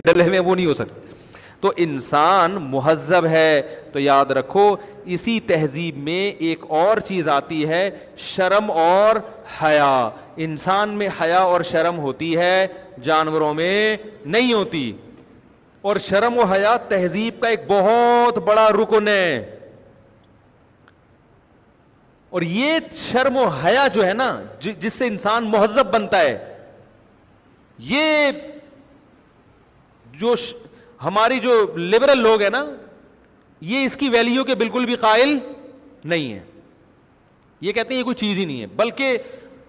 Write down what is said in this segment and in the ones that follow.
ڈلے ہوئے وہ نہیں ہو سکتے. تو انسان مہذب ہے تو یاد رکھو اسی تہذیب میں ایک اور چیز آتی ہے, شرم اور حیا. انسان میں حیا اور شرم ہوتی ہے, جانوروں میں نہیں ہوتی. اور شرم و حیا تہذیب کا ایک بہت بڑا رکن ہے. اور یہ شرم و حیا جو ہے نا, جس سے انسان مہذب بنتا ہے, یہ جو ہماری جو لبرل لوگ ہیں نا, یہ اس کی ویلیو کے بالکل بھی قائل نہیں ہے. یہ کہتے ہیں یہ کوئی چیز ہی نہیں ہے. بلکہ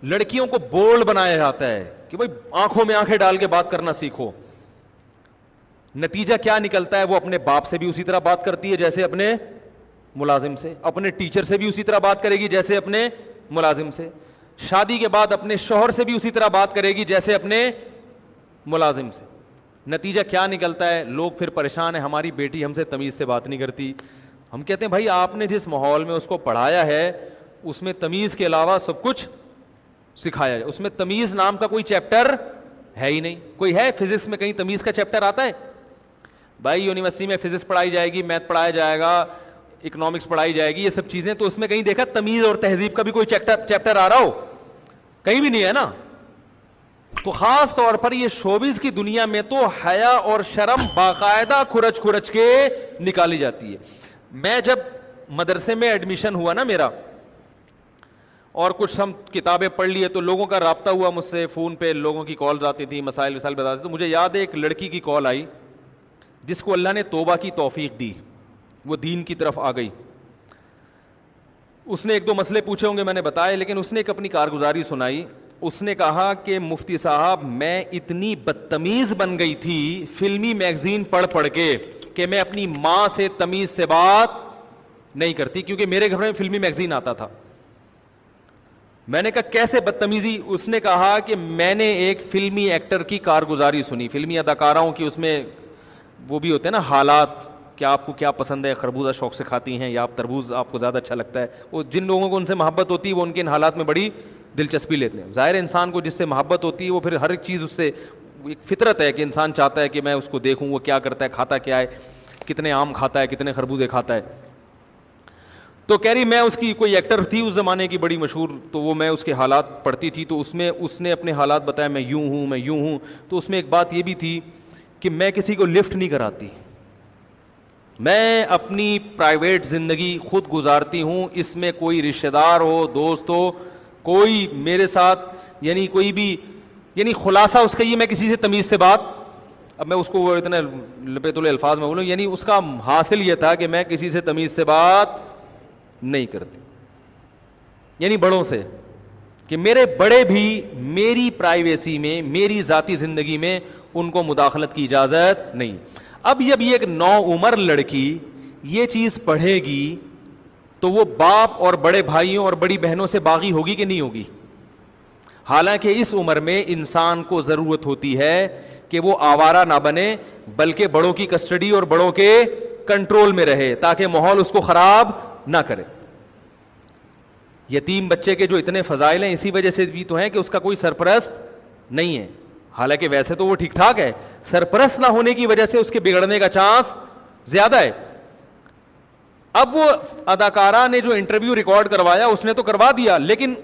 لڑکیوں کو بولڈ بنایا جاتا ہے کہ بھائی آنکھوں میں آنکھیں ڈال کے بات کرنا سیکھو. نتیجہ کیا نکلتا ہے, وہ اپنے باپ سے بھی اسی طرح بات کرتی ہے جیسے اپنے ملازم سے, اپنے ٹیچر سے بھی اسی طرح بات کرے گی جیسے اپنے ملازم سے, شادی کے بعد اپنے شوہر سے بھی اسی طرح بات کرے گی جیسے اپنے ملازم سے. نتیجہ کیا نکلتا ہے, لوگ پھر پریشان ہیں, ہماری بیٹی ہم سے تمیز سے بات نہیں کرتی. ہم کہتے ہیں بھائی آپ نے جس ماحول میں اس کو پڑھایا ہے اس میں تمیز کے علاوہ سب کچھ سکھایا ہے. اس میں تمیز نام کا کوئی چیپٹر ہے ہی نہیں. کوئی ہے فزکس میں کہیں تمیز کا چیپٹر آتا ہے؟ بھائی یونیورسٹی میں فزکس پڑھائی جائے گی, میتھ پڑھایا جائے گا, اکنامکس پڑھائی جائے گی, یہ سب چیزیں, تو اس میں کہیں دیکھا تمیز اور تہذیب کا بھی کوئی چیپٹر آ رہا ہو؟ کہیں بھی نہیں ہے نا. تو خاص طور پر یہ شوبز کی دنیا میں تو حیا اور شرم باقاعدہ کھرچ کھرچ کے نکالی جاتی ہے. میں جب مدرسے میں ایڈمیشن ہوا نا میرا, اور کچھ ہم کتابیں پڑھ لیے تو لوگوں کا رابطہ ہوا مجھ سے, فون پہ لوگوں کی کالز آتی تھیں, مسائل بتاتے تھے. تو مجھے یاد ہے ایک لڑکی کی کال آئی جس کو اللہ نے توبہ کی توفیق دی, وہ دین کی طرف آ گئی. اس نے ایک دو مسئلے پوچھے ہوں گے, میں نے بتائے, لیکن اس نے ایک اپنی کارگزاری سنائی. اس نے کہا کہ مفتی صاحب میں اتنی بدتمیز بن گئی تھی فلمی میگزین پڑھ پڑھ کے کہ میں اپنی ماں سے تمیز سے بات نہیں کرتی, کیونکہ میرے گھر میں فلمی میگزین آتا تھا. میں نے کہا کیسے بدتمیزی؟ اس نے کہا کہ میں نے ایک فلمی ایکٹر کی کارگزاری سنی, فلمی اداکاراؤں کی, اس میں وہ بھی ہوتے ہیں نا حالات, کہ آپ کو کیا پسند ہے, خربوزہ شوق سے کھاتی ہیں یا آپ تربوز آپ کو زیادہ اچھا لگتا ہے. وہ جن لوگوں کو ان سے محبت ہوتی ہے وہ ان کے ان حالات میں بڑی دلچسپی لیتے ہیں. ظاہر انسان کو جس سے محبت ہوتی ہے وہ پھر ہر ایک چیز, اس سے ایک فطرت ہے کہ انسان چاہتا ہے کہ میں اس کو دیکھوں وہ کیا کرتا ہے, کھاتا کیا ہے, کتنے آم کھاتا ہے, کتنے خربوزے کھاتا ہے. تو کہہ رہی میں اس کی کوئی ایکٹر تھی اس زمانے کی بڑی مشہور, تو وہ میں اس کے حالات پڑھتی تھی, تو اس میں اس نے اپنے حالات بتایا, میں یوں ہوں, میں یوں ہوں. تو اس میں ایک بات یہ بھی تھی کہ میں کسی کو لفٹ نہیں کراتی, میں اپنی پرائیویٹ زندگی خود گزارتی ہوں, اس میں کوئی رشتہ دار ہو, دوست ہو, کوئی میرے ساتھ, یعنی کوئی بھی, یعنی خلاصہ اس کا یہ, میں کسی سے تمیز سے بات, اب میں اس کو وہ اتنے لپے تلے الفاظ میں بولوں, یعنی اس کا حاصل یہ تھا کہ میں کسی سے تمیز سے بات نہیں کرتی, یعنی بڑوں سے, کہ میرے بڑے بھی میری پرائیویسی میں, میری ذاتی زندگی میں ان کو مداخلت کی اجازت نہیں. اب جب یہ ایک نوعمر لڑکی یہ چیز پڑھے گی تو وہ باپ اور بڑے بھائیوں اور بڑی بہنوں سے باغی ہوگی کہ نہیں ہوگی؟ حالانکہ اس عمر میں انسان کو ضرورت ہوتی ہے کہ وہ آوارہ نہ بنے, بلکہ بڑوں کی کسٹڈی اور بڑوں کے کنٹرول میں رہے تاکہ ماحول اس کو خراب نہ کرے. یتیم بچے کے جو اتنے فضائل ہیں اسی وجہ سے بھی تو ہیں کہ اس کا کوئی سرپرست نہیں ہے, حالانکہ ویسے تو وہ ٹھیک ٹھاک ہے, سرپرست نہ ہونے کی وجہ سے اس کے بگڑنے کا چانس زیادہ ہے. اب وہ اداکارہ نے جو انٹرویو ریکارڈ کروایا اس نے تو کروا دیا, لیکن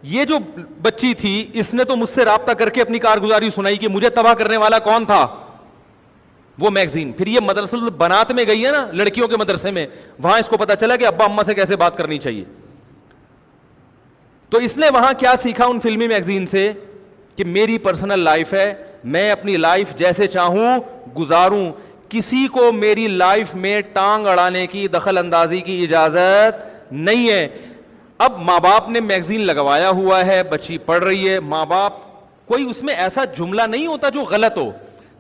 یہ جو بچی تھی اس نے تو مجھ سے رابطہ کر کے اپنی کارگزاری سنائی کہ مجھے تباہ کرنے والا کون تھا, وہ میگزین. پھر یہ مدرسہ البنات میں گئی ہے نا, لڑکیوں کے مدرسے میں, وہاں اس کو پتا چلا کہ ابا اماں سے کیسے بات کرنی چاہیے. تو اس نے وہاں کیا سیکھا ان فلمی میگزین سے کہ میری پرسنل لائف ہے, میں اپنی لائف جیسے چاہوں گزاروں, کسی کو میری لائف میں ٹانگ اڑانے کی, دخل اندازی کی اجازت نہیں ہے. اب ماں باپ نے میگزین لگوایا ہوا ہے, بچی پڑھ رہی ہے, ماں باپ, کوئی اس میں ایسا جملہ نہیں ہوتا جو غلط ہو,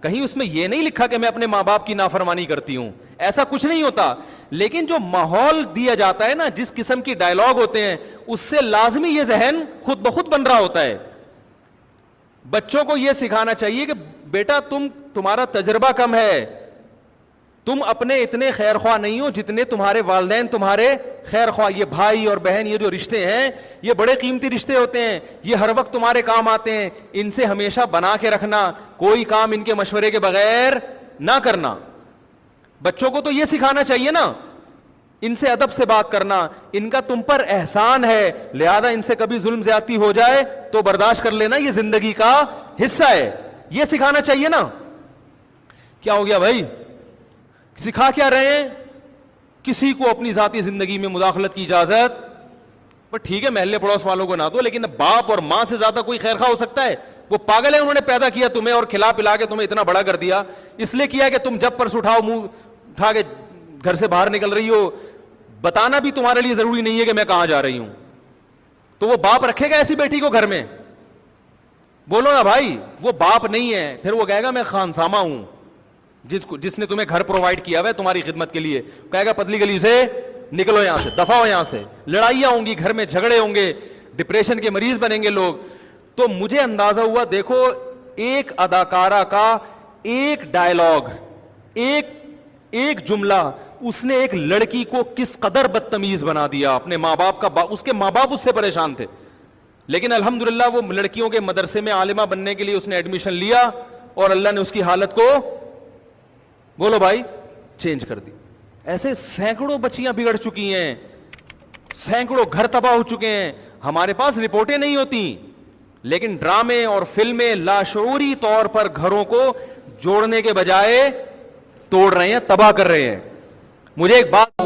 کہیں اس میں یہ نہیں لکھا کہ میں اپنے ماں باپ کی نافرمانی کرتی ہوں, ایسا کچھ نہیں ہوتا. لیکن جو ماحول دیا جاتا ہے نا, جس قسم کی ڈائلاگ ہوتے ہیں, اس سے لازمی یہ ذہن خود بخود بن رہا ہوتا ہے. بچوں کو یہ سکھانا چاہیے کہ بیٹا تمہارا تجربہ کم ہے, تم اپنے اتنے خیر خواہ نہیں ہو جتنے تمہارے والدین تمہارے خیر خواہ. یہ بھائی اور بہن, یہ جو رشتے ہیں یہ بڑے قیمتی رشتے ہوتے ہیں, یہ ہر وقت تمہارے کام آتے ہیں, ان سے ہمیشہ بنا کے رکھنا, کوئی کام ان کے مشورے کے بغیر نہ کرنا. بچوں کو تو یہ سکھانا چاہیے نا, ان سے ادب سے بات کرنا, ان کا تم پر احسان ہے, لہذا ان سے کبھی ظلم زیادتی ہو جائے تو برداشت کر لینا, یہ زندگی کا حصہ ہے, یہ سکھانا چاہیے نا. کیا ہو گیا بھائی, سکھا کیا رہے ہیں؟ کسی کو اپنی ذاتی زندگی میں مداخلت کی اجازت, پر ٹھیک ہے محلے پڑوس والوں کو نہ دو, لیکن باپ اور ماں سے زیادہ کوئی خیر خواہ ہو سکتا ہے؟ وہ پاگل ہے, انہوں نے پیدا کیا تمہیں اور کھلا پلا کے تمہیں اتنا بڑا کر دیا, اس لیے کیا کہ تم جب پرس اٹھاؤ منہ اٹھا کے گھر سے باہر نکل رہی ہو, بتانا بھی تمہارے لیے ضروری نہیں ہے کہ میں کہاں جا رہی ہوں. تو وہ باپ رکھے گا ایسی بیٹی کو گھر میں؟ بولو نا بھائی, وہ باپ نہیں ہے. پھر وہ کہے گا میں خانسامہ ہوں, جس نے تمہیں گھر پرووائڈ کیا ہوا ہے تمہاری خدمت کے لیے, کہے گا پتلی گلی سے نکلو یہاں سے, دفع ہو یہاں سے. لڑائیاں ہوں گی گھر میں, جھگڑے ہوں گے, ڈپریشن کے مریض بنیں گے لوگ. تو مجھے اندازہ ہوا, دیکھو ایک اداکارہ کا ایک ڈائلاگ, ایک جملہ, اس نے ایک لڑکی کو کس قدر بدتمیز بنا دیا. اپنے ماں باپ کا, اس کے ماں باپ اس سے پریشان تھے, لیکن الحمدللہ وہ لڑکیوں کے مدرسے میں عالمہ بننے کے لیے اس نے ایڈمیشن لیا اور اللہ نے اس کی حالت کو, بولو بھائی, چینج کر دی. ایسے سینکڑوں بچیاں بگڑ چکی ہیں, سینکڑوں گھر تباہ ہو چکے ہیں. ہمارے پاس رپورٹیں نہیں ہوتی, لیکن ڈرامے اور فلمیں لاشعوری طور پر گھروں کو جوڑنے کے بجائے توڑ رہے ہیں, تباہ کر رہے ہیں. مجھے ایک بات